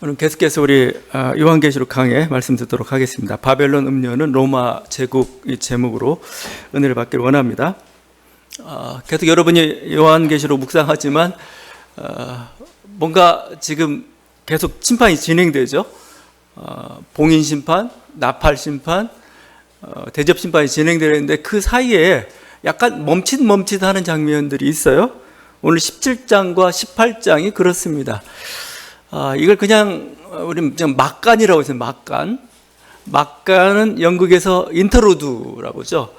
오늘 계속해서 우리 요한계시록 강해 말씀 듣도록 하겠습니다. 바벨론 음료는 로마 제국의 제목으로 은혜를 받기를 원합니다. 계속 여러분이 요한계시록 묵상하지만 뭔가 지금 계속 심판이 진행되죠. 봉인심판, 나팔심판, 대접심판이 진행되는데 그 사이에 약간 멈칫멈칫하는 장면들이 있어요. 오늘 17장과 18장이 그렇습니다. 이걸 그냥 우리 그냥 막간이라고 해서 막간은 영국에서 인터루드라고 하죠.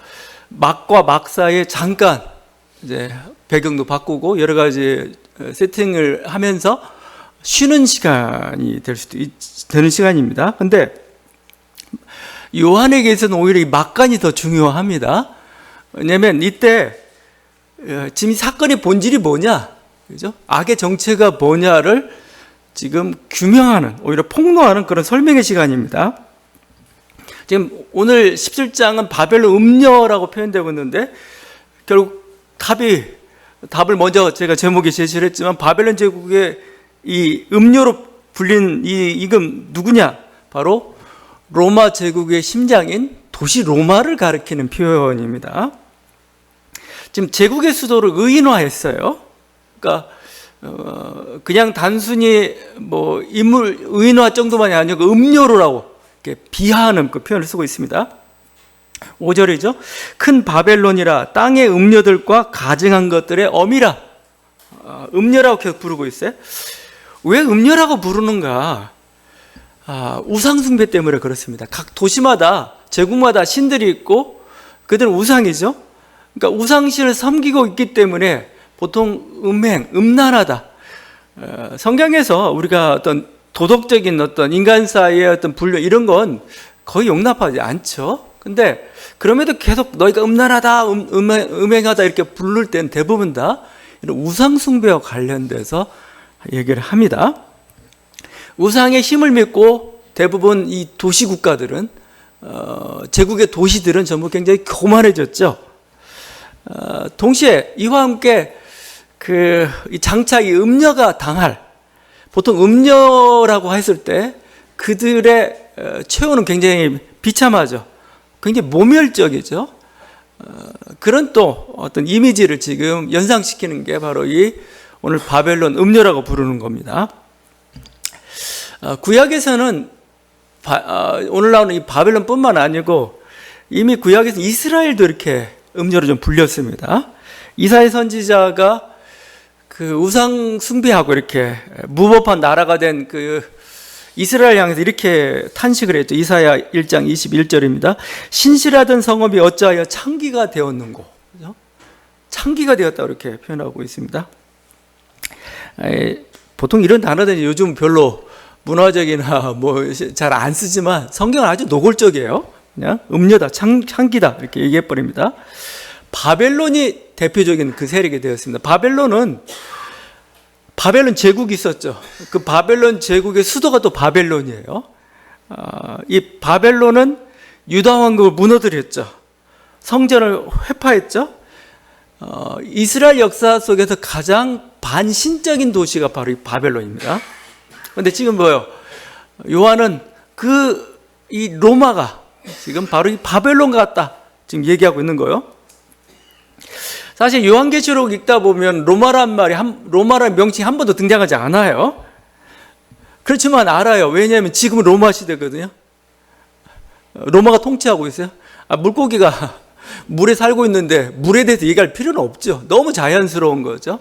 막과 막 사이에 잠깐 이제 배경도 바꾸고 여러 가지 세팅을 하면서 쉬는 시간이 되는 시간입니다. 근데 요한에게서는 오히려 이 막간이 더 중요합니다. 왜냐하면 이때 지금 이 사건의 본질이 뭐냐, 그죠? 악의 정체가 뭐냐를 지금 규명하는, 오히려 폭로하는 그런 설명의 시간입니다. 지금 오늘 17장은 바벨론 음녀라고 표현되고 있는데 결국 답을 먼저 제가 제목에 제시를 했지만 바벨론 제국의 이 음녀로 불린 이금 누구냐? 바로 로마 제국의 심장인 도시 로마를 가리키는 표현입니다. 지금 제국의 수도를 의인화했어요. 그러니까 그냥 단순히 뭐 인물 의인화 정도만이 아니고 음료로라고 이렇게 비하하는 그 표현을 쓰고 있습니다. 5절이죠. 큰 바벨론이라 땅의 음료들과 가증한 것들의 어미라. 음료라고 계속 부르고 있어요. 왜 음료라고 부르는가? 우상숭배 때문에 그렇습니다. 각 도시마다 제국마다 신들이 있고 그들은 우상이죠. 그러니까 우상신을 섬기고 있기 때문에 보통 음란하다. 성경에서 우리가 어떤 도덕적인 어떤 인간 사이의 어떤 분류 이런 건 거의 용납하지 않죠. 근데 그럼에도 계속 너희가 음란하다, 음행하다 이렇게 부를 때는 대부분 다 이런 우상숭배와 관련돼서 얘기를 합니다. 우상의 힘을 믿고 대부분 이 도시 국가들은 제국의 도시들은 전부 굉장히 교만해졌죠. 동시에 이와 함께 이 장차 이 음녀가 당할, 보통 음녀라고 했을 때 그들의 최후는 굉장히 비참하죠. 굉장히 모멸적이죠. 그런 또 어떤 이미지를 지금 연상시키는 게 바로 이 오늘 바벨론 음녀라고 부르는 겁니다. 구약에서는 오늘 나오는 이 바벨론뿐만 아니고 이미 구약에서 이스라엘도 이렇게 음녀로 좀 불렸습니다. 이사야 선지자가 그 우상 숭배하고 이렇게 무법한 나라가 된 그 이스라엘 향해서 이렇게 탄식을 했죠. 이사야 1장 21절입니다. 신실하던 성읍이 어찌하여 창기가 되었는고. 그죠? 창기가 되었다고 이렇게 표현하고 있습니다. 보통 이런 단어들은 요즘 별로 문화적이나 뭐 잘 안 쓰지만 성경은 아주 노골적이에요. 그냥 음녀다, 창기다 이렇게 얘기해 버립니다. 바벨론이 대표적인 그 세력이 되었습니다. 바벨론 제국이 있었죠. 그 바벨론 제국의 수도가 또 바벨론이에요. 이 바벨론은 유다 왕국을 무너뜨렸죠. 성전을 회파했죠. 이스라엘 역사 속에서 가장 반신적인 도시가 바로 이 바벨론입니다. 그런데 지금 뭐예요? 요한은 이 로마가 지금 바로 이 바벨론 같다 지금 얘기하고 있는 거예요. 사실 요한계시록 읽다 보면 로마라는 명칭이 한 번도 등장하지 않아요. 그렇지만 알아요. 왜냐하면 지금은 로마 시대거든요. 로마가 통치하고 있어요. 물고기가 물에 살고 있는데 물에 대해서 얘기할 필요는 없죠. 너무 자연스러운 거죠.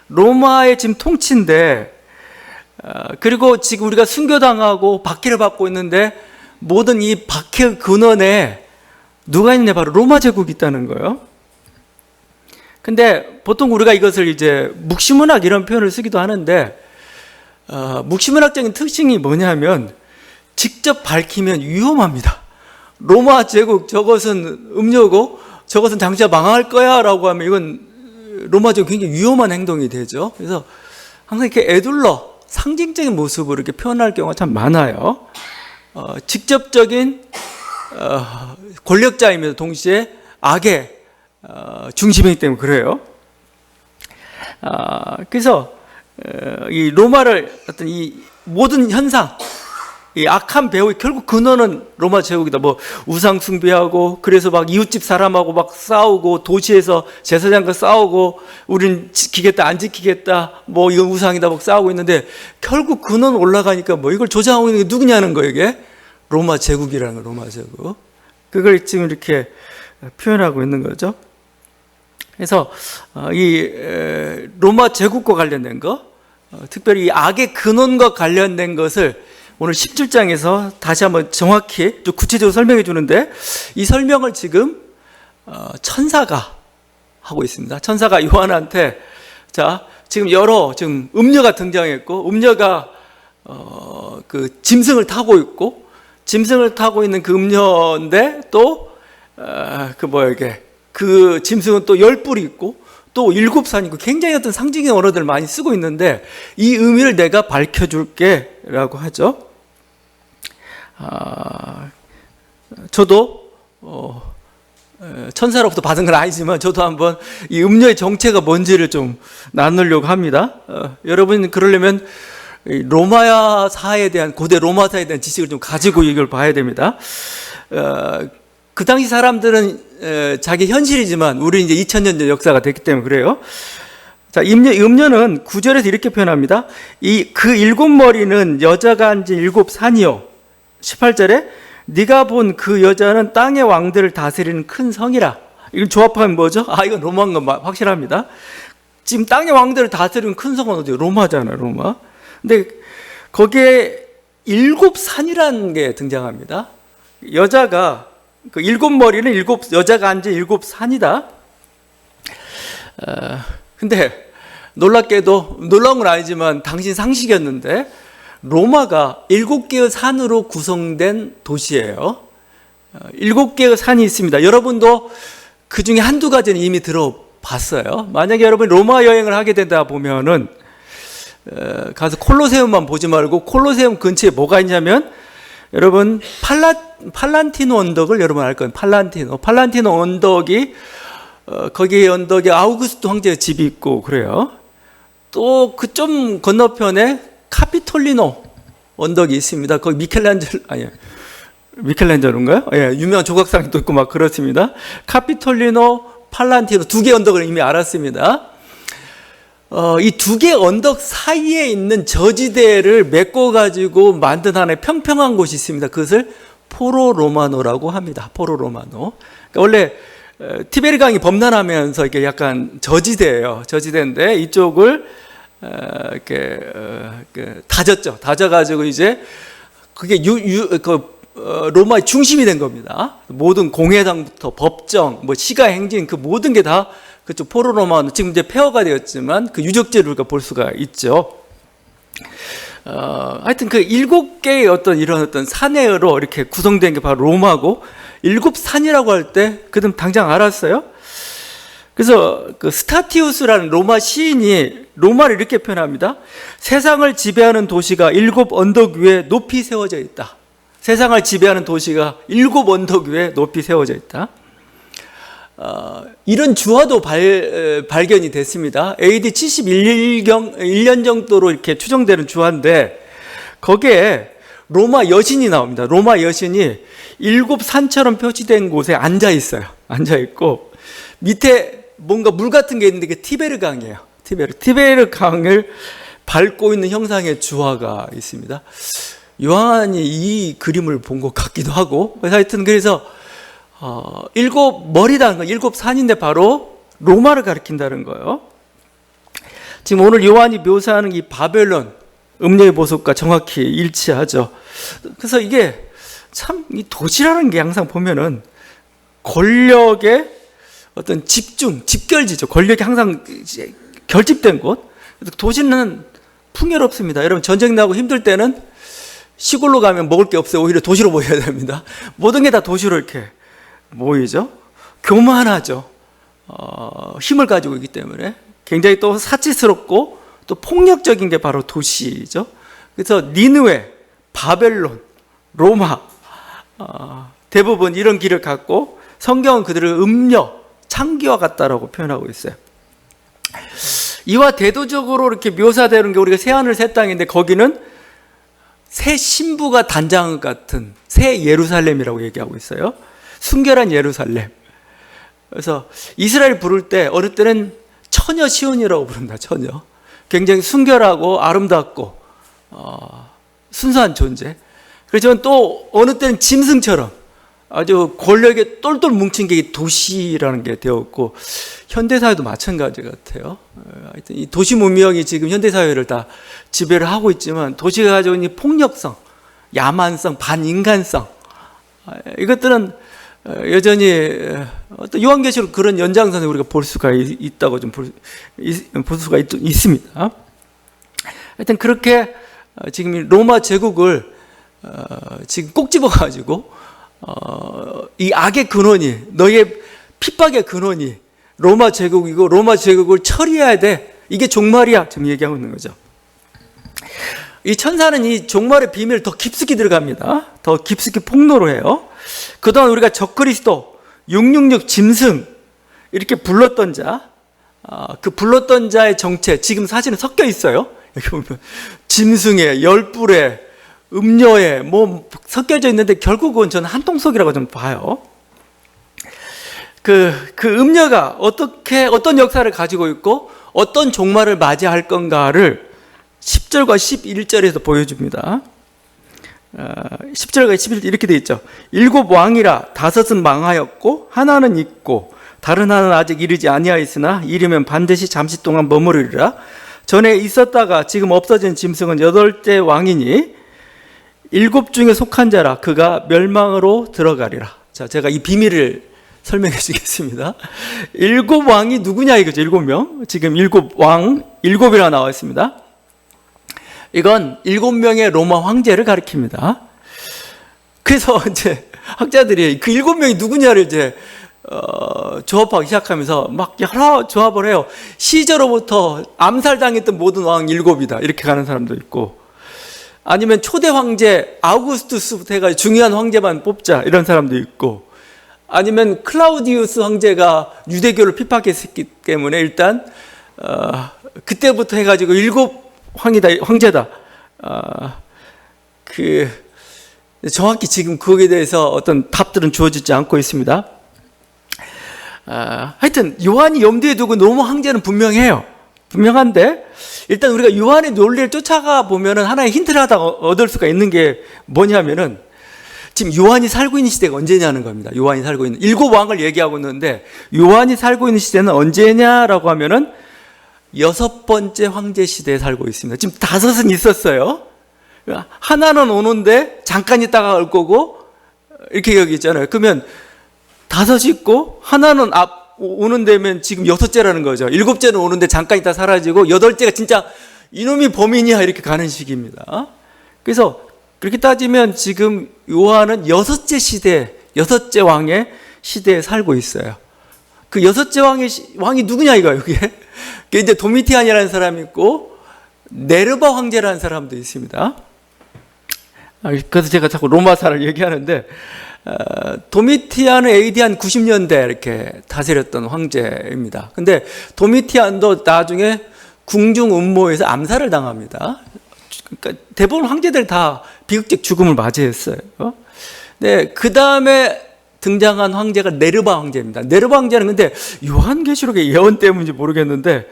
로마의 지금 통치인데 그리고 지금 우리가 순교당하고 박해를 받고 있는데 모든 이 박해 근원에 누가 있냐? 바로 로마 제국이 있다는 거예요. 근데 보통 우리가 이것을 이제 묵시문학 이런 표현을 쓰기도 하는데 묵시문학적인 특징이 뭐냐면 직접 밝히면 위험합니다. 로마 제국 저것은 음료고 저것은 장차 망할 거야 라고 하면 이건 로마 제국 굉장히 위험한 행동이 되죠. 그래서 항상 이렇게 애둘러 상징적인 모습으로 이렇게 표현할 경우가 참 많아요. 직접적인 권력자이면서 동시에 악의 중심이기 때문에 그래요. 그래서 이 로마를 어떤 이 모든 현상, 이 악한 배후의 결국 근원은 로마 제국이다. 뭐 우상 숭배하고, 그래서 막 이웃집 사람하고 막 싸우고, 도시에서 제사장과 싸우고, 우린 지키겠다 안 지키겠다, 뭐 이건 우상이다 막 싸우고 있는데, 결국 근원 올라가니까 뭐 이걸 조장하고 있는 게 누구냐는 거예요. 이게 로마 제국이라는 거. 로마 제국. 그걸 지금 이렇게 표현하고 있는 거죠. 그래서 이 로마 제국과 관련된 거, 특별히 이 악의 근원과 관련된 것을 오늘 17장에서 다시 한번 정확히 좀 구체적으로 설명해 주는데, 이 설명을 지금 천사가 하고 있습니다. 천사가 요한한테, 자, 지금 지금 음녀가 등장했고, 음녀가 그 짐승을 타고 있고, 짐승을 타고 있는 그 음녀인데, 또 이게 그 짐승은 또 10뿔이 있고, 또 7산이 있고, 굉장히 어떤 상징의 언어들을 많이 쓰고 있는데, 이 의미를 내가 밝혀줄게 라고 하죠. 저도 천사로부터 받은 건 아니지만, 저도 한번 이 음녀의 정체가 뭔지를 좀 나누려고 합니다. 여러분 그러려면 로마사에 대한, 고대 로마사에 대한 지식을 좀 가지고 이걸 봐야 됩니다. 그 당시 사람들은 자기 현실이지만, 우리 이제 2000년 전 역사가 됐기 때문에 그래요. 자, 음녀는 9절에서 이렇게 표현합니다. 그 7머리는 여자가 앉은 7산이요. 18절에 네가 본 그 여자는 땅의 왕들을 다스리는 큰 성이라. 이걸 조합하면 뭐죠? 이건 로마인 건 확실합니다. 지금 땅의 왕들을 다스리는 큰 성은 어디요? 로마잖아요, 로마. 근데 거기에 7산이라는 게 등장합니다. 여자가, 그 7머리는 여자가 앉은 7산이다. 근데 놀랍게도, 놀라운 건 아니지만 당신 상식이었는데, 로마가 7개의 산으로 구성된 도시예요. 7개의 산이 있습니다. 여러분도 그 중에 한두 가지는 이미 들어봤어요. 만약에 여러분이 로마 여행을 하게 되다 보면은, 가서 콜로세움만 보지 말고, 콜로세움 근처에 뭐가 있냐면, 여러분 팔란티노 언덕을 여러분 알 거예요. 팔란티노 언덕이, 거기 언덕에 아우구스트 황제의 집이 있고 그래요. 또 그 좀 건너편에 카피톨리노 언덕이 있습니다. 거기 미켈란젤로인가요? 예, 유명한 조각상이 또 있고 막 그렇습니다. 카피톨리노, 팔란티노 2개 언덕을 이미 알았습니다. 이 2개 언덕 사이에 있는 저지대를 메꿔가지고 만든 하나의 평평한 곳이 있습니다. 그것을 포로로마노라고 합니다. 포로로마노. 그러니까 원래 티베리 강이 범람하면서 이게 약간 저지대예요. 저지대인데 이쪽을 이렇게 다졌죠. 다져가지고 이제 그게 로마의 중심이 된 겁니다. 모든 공회당부터 법정, 뭐 시가행진 그 모든 게 다 그쪽 포로로마노, 지금 이제 폐허가 되었지만 그 유적지를 우리가 볼 수가 있죠. 하여튼 그 7개의 이런 산해로 이렇게 구성된 게 바로 로마고, 7산이라고 할 때 그럼 당장 알았어요. 그래서 그 스타티우스라는 로마 시인이 로마를 이렇게 표현합니다. 세상을 지배하는 도시가 7 언덕 위에 높이 세워져 있다. 세상을 지배하는 도시가 7 언덕 위에 높이 세워져 있다. 이런 주화도 발견이 됐습니다. AD 71년 정도로 이렇게 추정되는 주화인데, 거기에 로마 여신이 나옵니다. 로마 여신이 7산처럼 표시된 곳에 앉아 있어요. 앉아 있고, 밑에 뭔가 물 같은 게 있는데 그게 티베르 강이에요. 티베르 강을 밟고 있는 형상의 주화가 있습니다. 요한이 이 그림을 본 것 같기도 하고, 하여튼 그래서 7머리다는 건 7산인데 바로 로마를 가리킨다는 거예요. 지금 오늘 요한이 묘사하는 이 바벨론 음녀의 모습과 정확히 일치하죠. 그래서 이게 참 이 도시라는 게 항상 보면은 권력의 어떤 집결지죠. 권력이 항상 결집된 곳. 도시는 풍요롭습니다. 여러분 전쟁 나고 힘들 때는 시골로 가면 먹을 게 없어요. 오히려 도시로 모여야 됩니다. 모든 게 다 도시로 이렇게 모이죠. 교만하죠. 힘을 가지고 있기 때문에 굉장히 또 사치스럽고 또 폭력적인 게 바로 도시죠. 그래서 니느웨, 바벨론, 로마 대부분 이런 길을 갖고 성경은 그들을 음녀, 창기와 같다라고 표현하고 있어요. 이와 대도적으로 이렇게 묘사되는 게 우리가 새하늘 새 땅인데, 거기는 새 신부가 단장 같은 새 예루살렘이라고 얘기하고 있어요. 순결한 예루살렘. 그래서 이스라엘 부를 때 어느 때는 처녀 시온이라고 부른다. 처녀. 굉장히 순결하고 아름답고 순수한 존재. 그렇지만 또 어느 때는 짐승처럼 아주 권력에 똘똘 뭉친 게 도시라는 게 되었고, 현대사회도 마찬가지 같아요. 하여튼 이 도시 문명이 지금 현대사회를 다 지배를 하고 있지만, 도시가 가져온 이 폭력성, 야만성, 반인간성, 이것들은 여전히 어떤 요한계시록 그런 연장선에 우리가 볼 수가 있다고 좀 볼 수가 있습니다. 하여튼 그렇게 지금 로마 제국을 지금 꼭 집어가지고 이 악의 근원이, 너의 핍박의 근원이 로마 제국이고, 로마 제국을 처리해야 돼. 이게 종말이야. 지금 얘기하고 있는 거죠. 이 천사는 이 종말의 비밀을 더 깊숙이 들어갑니다. 더 깊숙이 폭로를 해요. 그동안 우리가 적그리스도, 666 짐승 이렇게 불렀던 자, 그 불렀던 자의 정체 지금 사실은 섞여 있어요. 여기 보면 짐승에, 열불에, 음료에 뭐 섞여져 있는데, 결국은 저는 한통속이라고 좀 봐요. 그 음료가 어떤 역사를 가지고 있고 어떤 종말을 맞이할 건가를 10절과 11절에서 보여줍니다. 10절과 11절 이렇게 되어 있죠. 7 왕이라 5은 망하였고 하나는 있고 다른 하나는 아직 이르지 아니하였으나 이르면 반드시 잠시 동안 머무르리라. 전에 있었다가 지금 없어진 짐승은 8째 왕이니 7 중에 속한 자라. 그가 멸망으로 들어가리라. 자, 제가 이 비밀을 설명해 주겠습니다. 7 왕이 누구냐 이거죠. 7명. 지금 7 왕, 7이라 나와 있습니다. 이건 7명의 로마 황제를 가리킵니다. 그래서 이제 학자들이 그 7명이 누구냐를 이제 조합하기 시작하면서 막 여러 조합을 해요. 시저로부터 암살당했던 모든 왕 7이다. 이렇게 가는 사람도 있고, 아니면 초대 황제 아우구스투스부터 해가지고 중요한 황제만 뽑자 이런 사람도 있고, 아니면 클라우디우스 황제가 유대교를 핍박했기 때문에 일단 그때부터 해가지고 7 황제다. 정확히 지금 거기에 대해서 어떤 답들은 주어지지 않고 있습니다. 하여튼 요한이 염두에 두고 너무 황제는 분명한데, 일단 우리가 요한의 논리를 쫓아가 보면은 하나의 힌트를 하다 얻을 수가 있는 게 뭐냐면은, 지금 요한이 살고 있는 시대가 언제냐는 겁니다. 요한이 살고 있는 7 왕을 얘기하고 있는데, 요한이 살고 있는 시대는 언제냐라고 하면은 6번째 황제 시대에 살고 있습니다. 지금 5은 있었어요. 하나는 오는데 잠깐 있다가 올 거고, 이렇게 여기 있잖아요. 그러면 5 있고 하나는 오는 데면 지금 6째라는 거죠. 7째는 오는데 잠깐 있다 사라지고 8째가 진짜 이놈이 범인이야 이렇게 가는 식입니다. 그래서 그렇게 따지면 지금 요한은 6째 시대, 6째 왕의 시대에 살고 있어요. 그 6째 왕이 누구냐 이거예요. 그게 이제 도미티안이라는 사람이 있고 네르바 황제라는 사람도 있습니다. 그래서 제가 자꾸 로마사를 얘기하는데, 도미티안은 AD 한 90년대 이렇게 다스렸던 황제입니다. 근데 도미티안도 나중에 궁중 음모에서 암살을 당합니다. 그러니까 대부분 황제들 다 비극적 죽음을 맞이했어요. 네, 그 다음에 등장한 황제가 네르바 황제입니다. 네르바 황제는 근데 요한계시록의 예언 때문인지 모르겠는데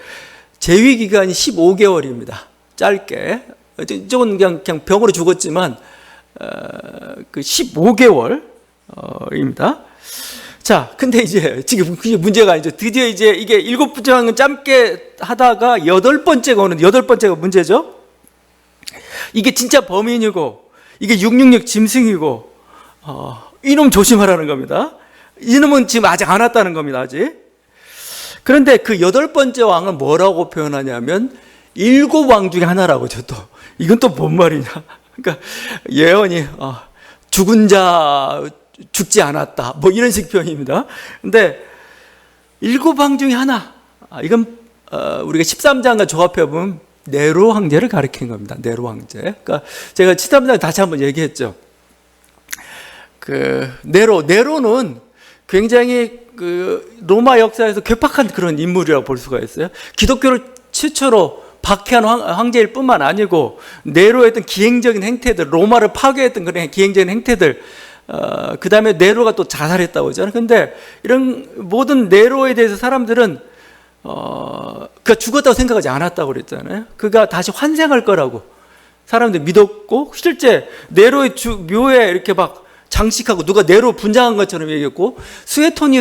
재위 기간이 15개월입니다. 짧게. 이쪽은 그냥 병으로 죽었지만 그 15개월입니다. 자, 근데 이제 지금 그게 문제가 아니죠. 드디어 이제 이게 7부장은 짧게 하다가 8번째가 오는데, 8번째가 문제죠. 이게 진짜 범인이고, 이게 666 짐승이고, 이놈 조심하라는 겁니다. 이놈은 지금 아직 안 왔다는 겁니다, 아직. 그런데 그 8번째 왕은 뭐라고 표현하냐면 7 왕 중에 하나라고 죠. 또 이건 또 뭔 말이냐. 그러니까 예언이 죽은 자 죽지 않았다, 뭐 이런 식 표현입니다. 근데 7 왕 중에 하나, 이건 우리가 13장과 조합해 보면 네로 황제를 가리키는 겁니다. 네로 황제. 그러니까 제가 13장 다시 한번 얘기했죠. 그 네로는 굉장히 그 로마 역사에서 괴팍한 그런 인물이라고 볼 수가 있어요. 기독교를 최초로 박해한 황제일 뿐만 아니고 네로의 어떤 기행적인 행태들, 로마를 파괴했던 그런 기행적인 행태들, 그 다음에 네로가 또 자살했다고 하잖아요. 근데 이런 모든 네로에 대해서 사람들은 그가 죽었다고 생각하지 않았다고 그랬잖아요. 그가 다시 환생할 거라고 사람들이 믿었고, 실제 네로의 묘에 이렇게 막 장식하고 누가 네로 분장한 것처럼 얘기했고,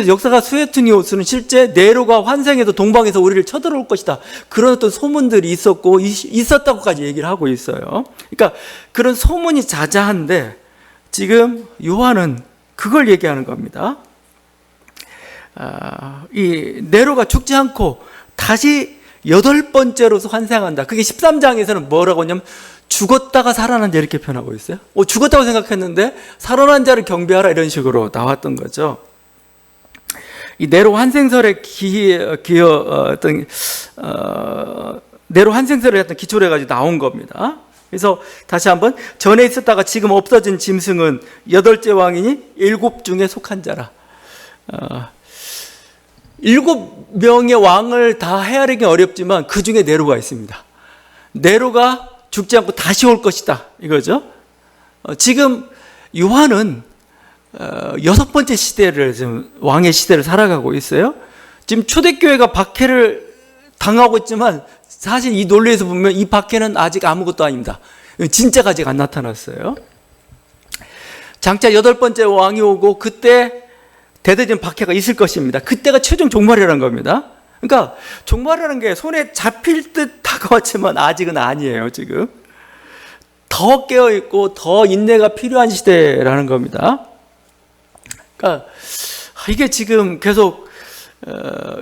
역사가 수에토니오스는 실제 네로가 환생해서 동방에서 우리를 쳐들어올 것이다, 그런 어떤 소문들이 있었다고까지 얘기를 하고 있어요. 그러니까 그런 소문이 자자한데 지금 요한은 그걸 얘기하는 겁니다. 이 네로가 죽지 않고 다시 8번째로서 환생한다. 그게 13장에서는 뭐라고 하냐면 죽었다가 살아난 자 이렇게 표현하고 있어요. 죽었다고 생각했는데 살아난 자를 경배하라, 이런 식으로 나왔던 거죠. 이 네로 환생설의 네로 환생설의 어떤 기초를 해가지고 나온 겁니다. 그래서 다시 한번, 전에 있었다가 지금 없어진 짐승은 8째 왕이니 7 중에 속한 자라. 7명의 왕을 다 헤아리기 어렵지만 그 중에 네로가 있습니다. 네로가 죽지 않고 다시 올 것이다, 이거죠. 지금 요한은 6번째 시대를, 지금 왕의 시대를 살아가고 있어요. 지금 초대교회가 박해를 당하고 있지만 사실 이 논리에서 보면 이 박해는 아직 아무것도 아닙니다. 진짜가 아직 안 나타났어요. 장차 8번째 왕이 오고 그때 대대적인 박해가 있을 것입니다. 그때가 최종 종말이라는 겁니다. 그러니까 종말이라는 게 손에 잡힐 듯 다가왔지만 아직은 아니에요. 지금 더 깨어있고 더 인내가 필요한 시대라는 겁니다. 그러니까 이게 지금 계속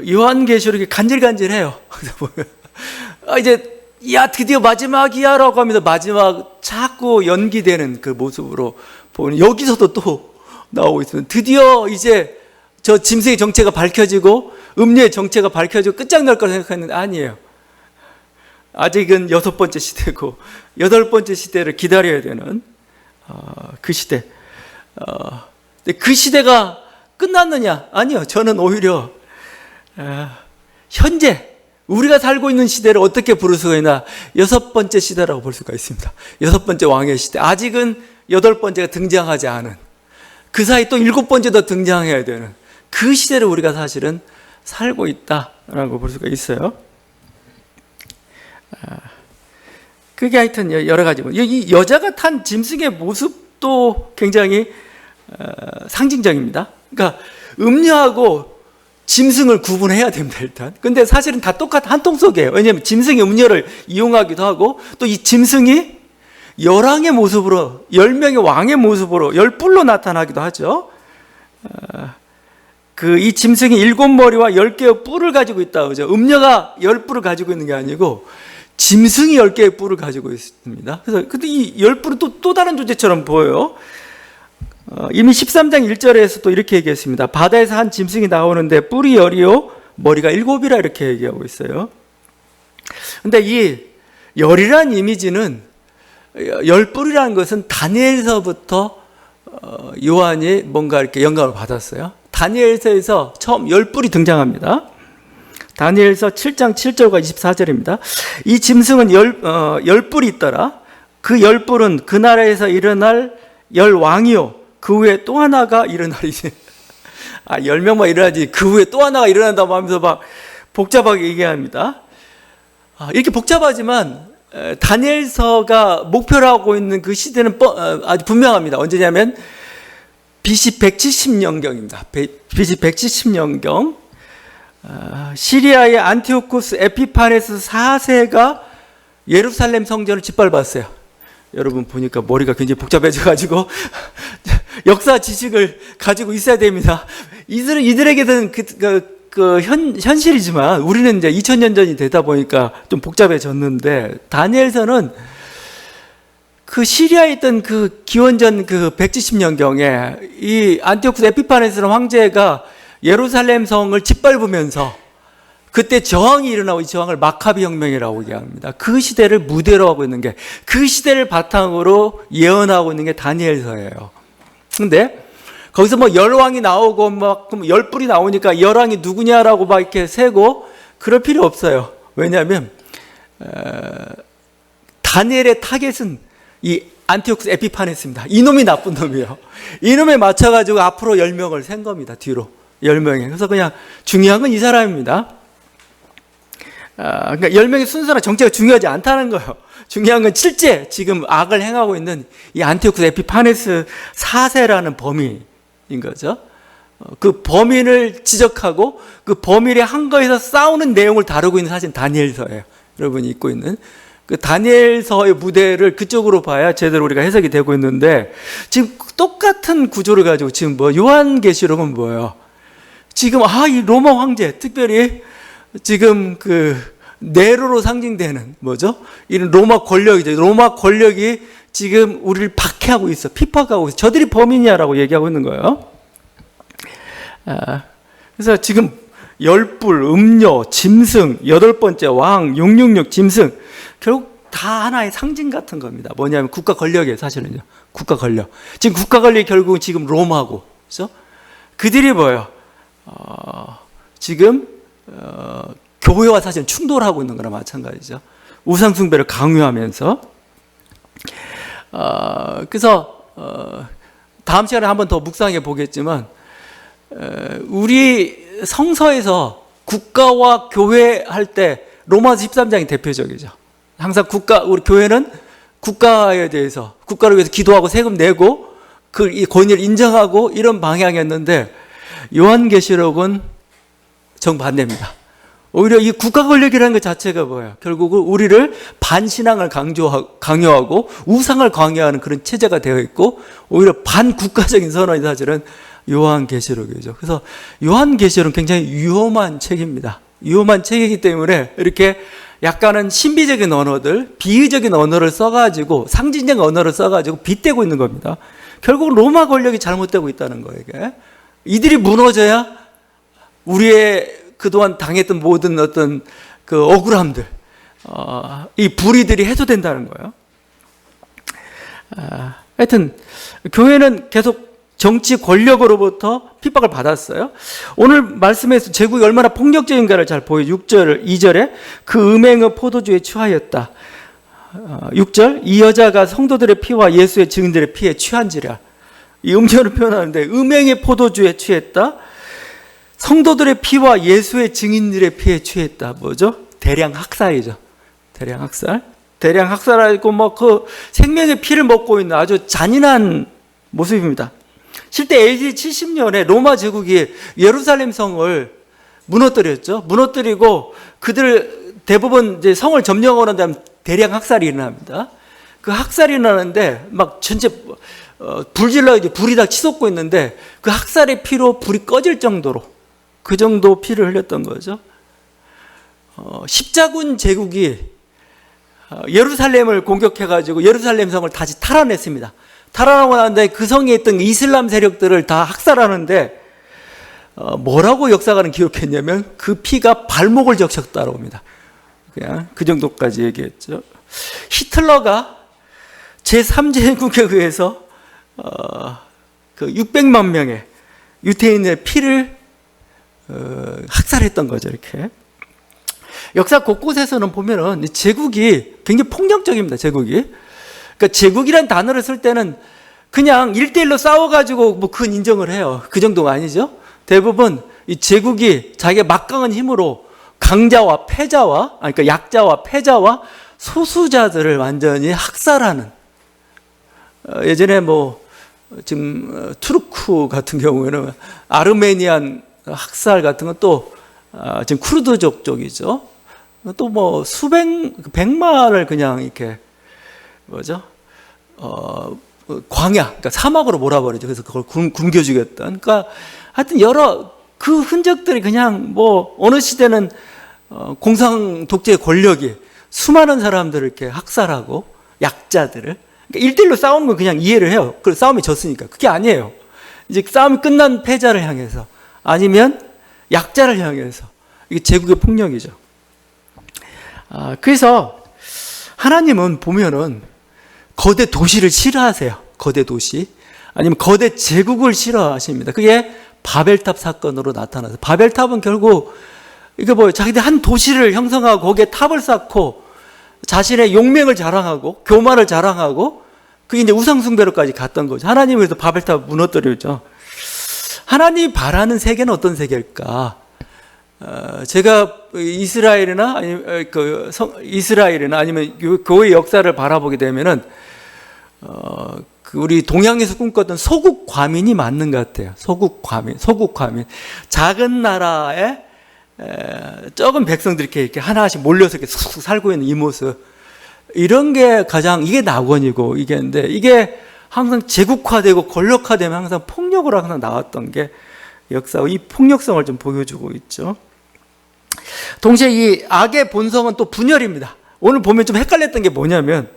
요한계시록이 간질간질해요. 이제 드디어 마지막이야 라고 하면서 마지막 자꾸 연기되는 그 모습으로 보는, 여기서도 또 나오고 있습니다. 드디어 이제 저 짐승의 정체가 밝혀지고 음녀의 정체가 밝혀지고 끝장날 거라 생각했는데 아니에요. 아직은 6번째 시대고 8번째 시대를 기다려야 되는 그 시대. 그 시대가 끝났느냐? 아니요. 저는 오히려 현재 우리가 살고 있는 시대를 어떻게 부를 수가 있나, 6번째 시대라고 볼 수가 있습니다. 6번째 왕의 시대. 아직은 8번째가 등장하지 않은, 그 사이 또 7번째도 등장해야 되는 그 시대를 우리가 사실은 살고 있다라고 볼 수가 있어요. 그게 하여튼 여러 가지고, 이 여자가 탄 짐승의 모습도 굉장히 상징적입니다. 그러니까 음녀하고 짐승을 구분해야 됩니다, 일단. 근데 사실은 다 똑같은 한 통 속이에요. 왜냐하면 짐승이 음녀를 이용하기도 하고, 또 이 짐승이 열왕의 모습으로, 10명의 왕의 모습으로 열뿔로 나타나기도 하죠. 이 짐승이 7머리와 10개의 뿔을 가지고 있다 그죠. 음녀가 10뿔을 가지고 있는 게 아니고 짐승이 10개의 뿔을 가지고 있습니다. 그래서 근데 이 10뿔은 또 다른 존재처럼 보여요. 이미 13장 1절에서 또 이렇게 얘기했습니다. 바다에서 한 짐승이 나오는데 뿔이 10이요 머리가 7이라 이렇게 얘기하고 있어요. 근데 이 열이라는 이미지는, 10뿔이라는 것은 다니엘서부터 요한이 뭔가 이렇게 영감을 받았어요. 다니엘서에서 처음 10뿔이 등장합니다. 다니엘서 7장 7절과 24절입니다. 이 짐승은 10뿔이 있더라. 그 10뿔은 그 나라에서 일어날 10왕이요 그 후에 또 하나가 일어나리지. 10명만 일어나지 그 후에 또 하나가 일어난다고 하면서 막 복잡하게 얘기합니다. 이렇게 복잡하지만 다니엘서가 목표로 하고 있는 그 시대는 아주 분명합니다. 언제냐면 BC 170년경입니다. BC 170년경. 시리아의 안티오쿠스 에피파네스 4세가 예루살렘 성전을 짓밟았어요. 여러분 보니까 머리가 굉장히 복잡해져가지고 역사 지식을 가지고 있어야 됩니다. 이들에게는 현실이지만 우리는 이제 2000년 전이 되다 보니까 좀 복잡해졌는데, 다니엘서는 그 시리아에 있던 그 기원전 170년경에 이 안티오쿠스 에피파네스라는 황제가 예루살렘 성을 짓밟으면서 그때 저항이 일어나고, 이 저항을 마카비 혁명이라고 얘기합니다. 그 시대를 무대로 하고 있는 게, 그 시대를 바탕으로 예언하고 있는 게 다니엘서예요. 근데 거기서 뭐 열왕이 나오고 막 10뿔이 나오니까 열왕이 누구냐라고 막 이렇게 세고 그럴 필요 없어요. 왜냐하면 다니엘의 타겟은 이 안티오쿠스 에피파네스입니다. 이놈이 나쁜 놈이에요. 이놈에 맞춰가지고 앞으로 10명을 센 겁니다. 뒤로 10명이. 그래서 그냥 중요한 건 이 사람입니다. 그러니까 10명의 순서나 정체가 중요하지 않다는 거예요. 중요한 건 실제 지금 악을 행하고 있는 이 안티오쿠스 에피파네스 4세라는 범인인 거죠. 그 범인을 지적하고 그 범인의 한 거에서 싸우는 내용을 다루고 있는 사실 다니엘서예요. 여러분이 읽고 있는 그 다니엘서의 무대를 그쪽으로 봐야 제대로 우리가 해석이 되고 있는데, 지금 똑같은 구조를 가지고 지금 요한계시록은 뭐예요? 지금 이 로마 황제, 특별히 지금 그 네로로 상징되는 뭐죠? 이런 로마 권력이죠. 로마 권력이 지금 우리를 박해하고 있어, 핍박하고 있어. 저들이 범인이야라고 얘기하고 있는 거예요. 그래서 지금 열불, 음료, 짐승, 8번째 왕, 666 짐승, 결국 다 하나의 상징 같은 겁니다. 뭐냐면 국가 권력이에요, 사실은요. 국가 권력. 지금 국가 권력이 결국은 지금 로마고, 그렇죠? 그들이 뭐예요? 지금 교회와 사실 충돌하고 있는 거나 마찬가지죠. 우상숭배를 강요하면서. 그래서 다음 시간에 한 번 더 묵상해 보겠지만, 우리 성서에서 국가와 교회 할 때 로마서 13장이 대표적이죠. 항상 우리 교회는 국가에 대해서, 국가를 위해서 기도하고 세금 내고 이 권위를 인정하고 이런 방향이었는데, 요한계시록은 정반대입니다. 오히려 이 국가 권력이라는 것 자체가 뭐예요? 결국은 우리를 반신앙을 강요하고 우상을 강요하는 그런 체제가 되어 있고, 오히려 반국가적인 선언이 사실은 요한계시록이죠. 그래서 요한계시록은 굉장히 위험한 책입니다. 위험한 책이기 때문에 이렇게 약간은 신비적인 언어들, 비유적인 언어를 써가지고, 상징적인 언어를 써가지고 빗대고 있는 겁니다. 결국 로마 권력이 잘못되고 있다는 거예요. 이게. 이들이 무너져야 우리의 그동안 당했던 모든 어떤 그 억울함들, 이 불의들이 해소된다는 거예요. 하여튼 교회는 계속 정치 권력으로부터 핍박을 받았어요. 오늘 말씀에서 제국이 얼마나 폭력적인가를 잘 보여요. 6절, 2절에 그 음행은 포도주에 취하였다. 6절, 이 여자가 성도들의 피와 예수의 증인들의 피에 취한지라. 이 음료를 표현하는데, 음행의 포도주에 취했다. 성도들의 피와 예수의 증인들의 피에 취했다. 뭐죠? 대량 학살이죠. 대량 학살. 대량 학살하고 그 생명의 피를 먹고 있는 아주 잔인한 모습입니다. 실제 AD 70년에 로마 제국이 예루살렘 성을 무너뜨렸죠. 무너뜨리고 그들 대부분 이제 성을 점령하고 난 다음에 대량 학살이 일어납니다. 그 학살이 일어나는데 막 전체 불질러 이제 불이 다 치솟고 있는데, 그 학살의 피로 불이 꺼질 정도로, 그 정도 피를 흘렸던 거죠. 십자군 제국이 예루살렘을 공격해가지고 예루살렘 성을 다시 탈환했습니다. 탈환하고 난 다음에 그 성에 있던 이슬람 세력들을 다 학살하는데, 뭐라고 역사가는 기록했냐면 그 피가 발목을 적셨다고 합니다. 그냥 그 정도까지 얘기했죠. 히틀러가 제3제국에 의해서 그 600만 명의 유태인의 피를 학살했던 거죠. 이렇게 역사 곳곳에서는 보면은 제국이 굉장히 폭력적입니다. 제국이. 그러니까 제국이란 단어를 쓸 때는 그냥 1대1로 싸워가지고 큰 인정을 해요. 그 정도가 아니죠. 대부분 이 제국이 자기의 막강한 힘으로 강자와 패자와, 그러니까 약자와 패자와 소수자들을 완전히 학살하는, 예전에 지금 투르크 같은 경우에는 아르메니안 학살 같은 건 또 지금 쿠르드족 쪽이죠. 또 백만을 그냥 이렇게 광야, 그러니까 사막으로 몰아버리죠. 그래서 그걸 굶겨 죽였던. 그러니까 하여튼 여러 그 흔적들이 그냥 어느 시대는 공상 독재의 권력이 수많은 사람들을 이렇게 학살하고 약자들을, 그러니까 1대1로 싸우는 건 그냥 이해를 해요. 그 싸움이 졌으니까. 그게 아니에요. 이제 싸움이 끝난 패자를 향해서, 아니면 약자를 향해서, 이게 제국의 폭력이죠. 그래서 하나님은 보면은 거대 도시를 싫어하세요. 거대 도시. 아니면 거대 제국을 싫어하십니다. 그게 바벨탑 사건으로 나타나서, 바벨탑은 결국 이게 자기들 한 도시를 형성하고 거기에 탑을 쌓고 자신의 용맹을 자랑하고 교만을 자랑하고 그게 이제 우상숭배로까지 갔던 거죠. 하나님이 그래서 바벨탑을 무너뜨리죠. 하나님이 바라는 세계는 어떤 세계일까? 제가 이스라엘이나 아니면 이스라엘이나 아니면 교회 역사를 바라보게 되면은 우리 동양에서 꿈꿨던 소국 과민이 맞는 것 같아요. 소국 과민. 작은 나라에 적은 백성들이 이렇게 하나씩 몰려서 이렇게 쑥쑥 살고 있는 이 모습. 이런 게 가장, 이게 낙원이고, 이게 항상 제국화되고 권력화되면 항상 폭력으로 항상 나왔던 게 역사고, 이 폭력성을 좀 보여주고 있죠. 동시에 이 악의 본성은 또 분열입니다. 오늘 보면 좀 헷갈렸던 게 뭐냐면,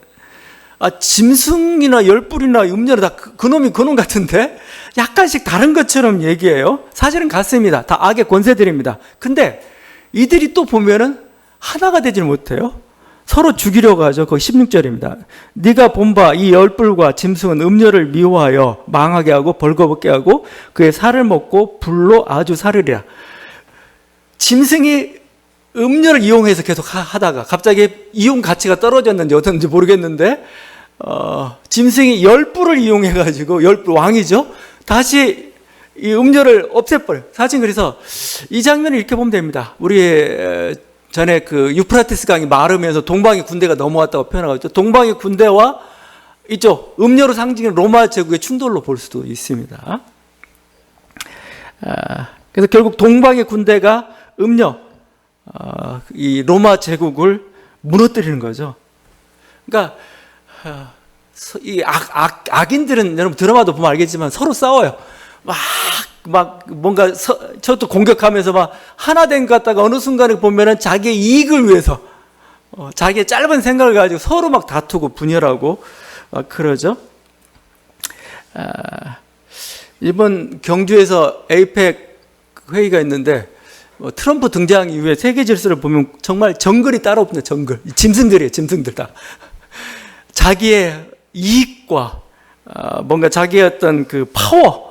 짐승이나 열불이나 음녀는 다 그놈이 그놈 같은데 약간씩 다른 것처럼 얘기해요. 사실은 같습니다. 다 악의 권세들입니다. 근데 이들이 또 보면은 하나가 되질 못해요. 서로 죽이려고 하죠. 거기 16절입니다. 네가 본 바 이 열불과 짐승은 음녀를 미워하여 망하게 하고 벌거벗게 하고 그의 살을 먹고 불로 아주 사르리라. 짐승이 음료를 이용해서 계속 하다가 갑자기 이용 가치가 떨어졌는지 어떤지 모르겠는데 짐승이 열불을 이용해 가지고 열불 왕이죠. 다시 이 음료를 없애버려요. 사실 그래서 이 장면을 이렇게 보면 됩니다. 우리 전에 그 유프라테스 강이 마르면서 동방의 군대가 넘어왔다고 표현하고 있죠. 동방의 군대와 이쪽 음료로 상징하는 로마 제국의 충돌로 볼 수도 있습니다. 그래서 결국 동방의 군대가 음료 이 로마 제국을 무너뜨리는 거죠. 그러니까 이 악인들은 여러분 드라마도 보면 알겠지만 서로 싸워요. 막 뭔가 저도 공격하면서 막 하나 된 것 같다가 어느 순간에 보면은 자기의 이익을 위해서 자기의 짧은 생각을 가지고 서로 막 다투고 분열하고 그러죠. 이번 경주에서 에이펙 회의가 있는데 트럼프 등장 이후에 세계 질서를 보면 정말 정글이 따로 없네. 정글. 짐승들이에요. 짐승들 다. 자기의 이익과 뭔가 자기의 어떤 그 파워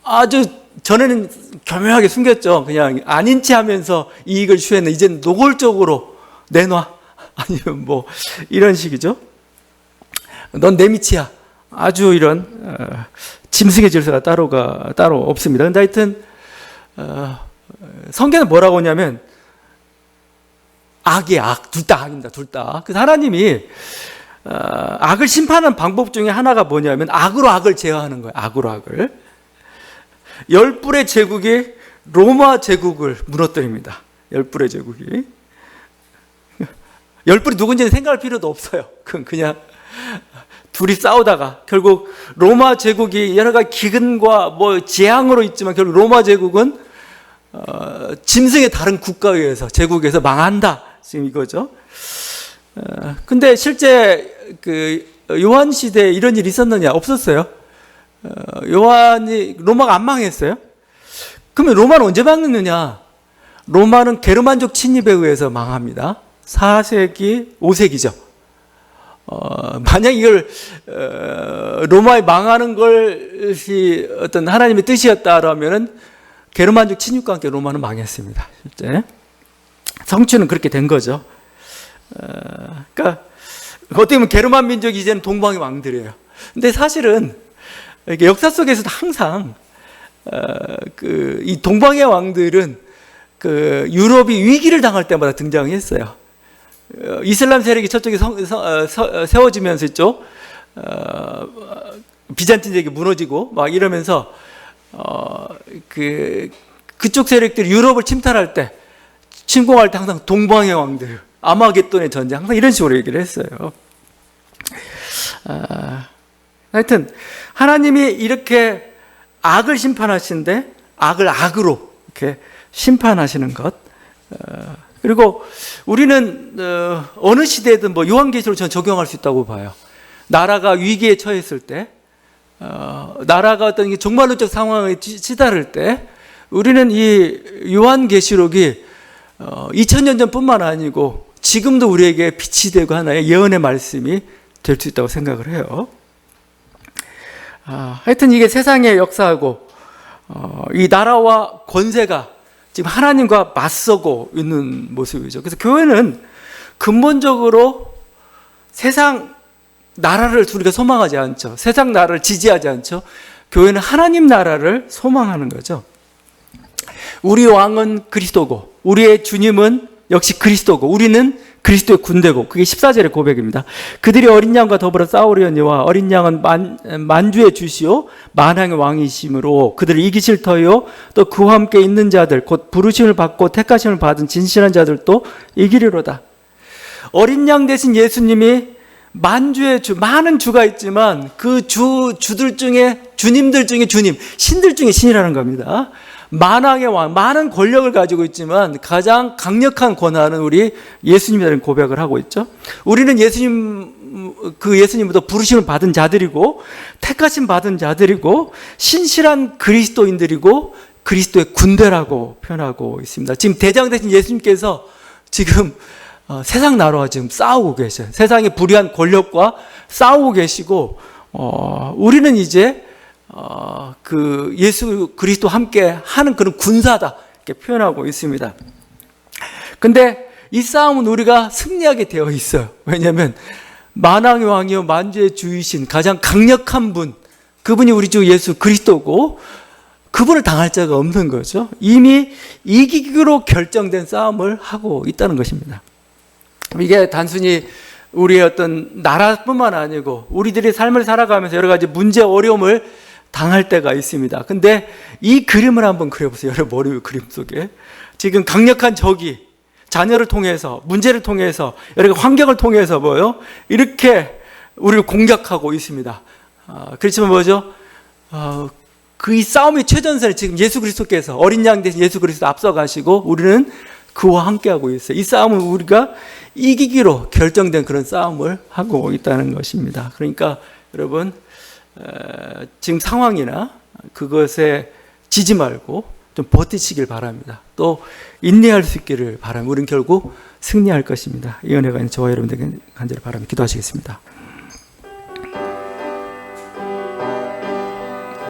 아주 전에는 교묘하게 숨겼죠. 그냥 아닌 체 하면서 이익을 취했는데 이제는 노골적으로 내놔. 아니면 뭐 이런 식이죠. 넌 내 밑이야. 아주 이런 짐승의 질서가 따로 없습니다. 근데 하여튼 성경은 뭐라고 하냐면 악이 악, 둘 다 악입니다. 둘 다. 그래서 하나님이 악을 심판하는 방법 중에 하나가 뭐냐면 악으로 악을 제어하는 거예요. 악으로 악을. 열불의 제국이 로마 제국을 무너뜨립니다. 열불의 제국이. 열불이 누군지는 생각할 필요도 없어요. 그냥 둘이 싸우다가 결국 로마 제국이 여러 가지 기근과 뭐 재앙으로 있지만 결국 로마 제국은 짐승의 다른 국가에 의해서 제국에서 망한다. 지금 이거죠. 근데 실제 그 요한 시대에 이런 일이 있었느냐? 없었어요. 요한이 로마가 안 망했어요. 그러면 로마는 언제 망했느냐? 로마는 게르만족 침입에 의해서 망합니다. 4세기, 5세기죠. 만약 이걸 로마에 망하는 것이 어떤 하나님의 뜻이었다라면은 게르만족 침입과 함께 로마는 망했습니다. 실제 성취는 그렇게 된 거죠. 그러니까 어떻게 보면 게르만 민족이 이제는 동방의 왕들이에요. 근데 사실은 역사 속에서도 항상 이 동방의 왕들은 그 유럽이 위기를 당할 때마다 등장했어요. 이슬람 세력이 저쪽에 세워지면서 있죠. 비잔틴 제국이 무너지고 막 이러면서 그쪽 세력들이 유럽을 침탈할 때 침공할 때 항상 동방의 왕들, 아마겟돈의 전쟁 항상 이런 식으로 얘기를 했어요. 하여튼 하나님이 이렇게 악을 심판하시는데 악을 악으로 이렇게 심판하시는 것. 그리고 우리는 어느 시대든 뭐 요한계시록을 저는 적용할 수 있다고 봐요. 나라가 위기에 처했을 때, 나라가 어떤 종말론적 상황에 치달을 때, 우리는 이 요한계시록이 2000년 전뿐만 아니고 지금도 우리에게 빛이 되고 하나의 예언의 말씀이 될 수 있다고 생각을 해요. 하여튼 이게 세상의 역사하고 이 나라와 권세가 지금 하나님과 맞서고 있는 모습이죠. 그래서 교회는 근본적으로 세상 나라를 우리가 소망하지 않죠. 세상 나라를 지지하지 않죠. 교회는 하나님 나라를 소망하는 거죠. 우리 왕은 그리스도고 우리의 주님은 역시 그리스도고 우리는 그리스도의 군대고, 그게 14절의 고백입니다. 그들이 어린 양과 더불어 싸우려니와 어린 양은 만주의 주시오 만왕의 왕이심으로 그들을 이기실 터이요 또 그와 함께 있는 자들 곧 부르심을 받고 택하심을 받은 진실한 자들도 이기리로다. 어린 양 대신 예수님이 만주의 주, 많은 주가 있지만 그 주들 중에 주님들 중에 주님, 신들 중에 신이라는 겁니다. 만왕의 왕, 많은 권력을 가지고 있지만 가장 강력한 권한은 우리 예수님이라는 고백을 하고 있죠. 우리는 예수님부터 부르심을 받은 자들이고 택하심 받은 자들이고 신실한 그리스도인들이고 그리스도의 군대라고 표현하고 있습니다. 지금 대장 대신 예수님께서 지금 세상 나라와 지금 싸우고 계셔요. 세상의 불의한 권력과 싸우고 계시고 우리는 이제 그 예수 그리스도 함께 하는 그런 군사다 이렇게 표현하고 있습니다. 근데 이 싸움은 우리가 승리하게 되어 있어요. 왜냐하면 만왕의 왕이요 만주의 주이신 가장 강력한 분, 그분이 우리 주 예수 그리스도고 그분을 당할 자가 없는 거죠. 이미 이기기로 결정된 싸움을 하고 있다는 것입니다. 이게 단순히 우리의 어떤 나라뿐만 아니고 우리들이 삶을 살아가면서 여러 가지 문제 어려움을 당할 때가 있습니다. 근데 이 그림을 한번 그려보세요. 여러분 머리 그림 속에 지금 강력한 적이 자녀를 통해서 문제를 통해서 여러 가지 환경을 통해서 뭐요? 이렇게 우리를 공격하고 있습니다. 그렇지만 뭐죠? 그 이 싸움의 최전선에 지금 예수 그리스도께서 어린 양 대신 예수 그리스도 앞서가시고 우리는 그와 함께하고 있어요. 이 싸움은 우리가 이기기로 결정된 그런 싸움을 하고 있다는 것입니다. 그러니까 여러분 지금 상황이나 그것에 지지 말고 좀 버티시길 바랍니다. 또 인내할 수 있기를 바랍니다. 우리는 결국 승리할 것입니다. 이 은혜가 저와 여러분들에게 간절히 바랍니다. 기도하시겠습니다.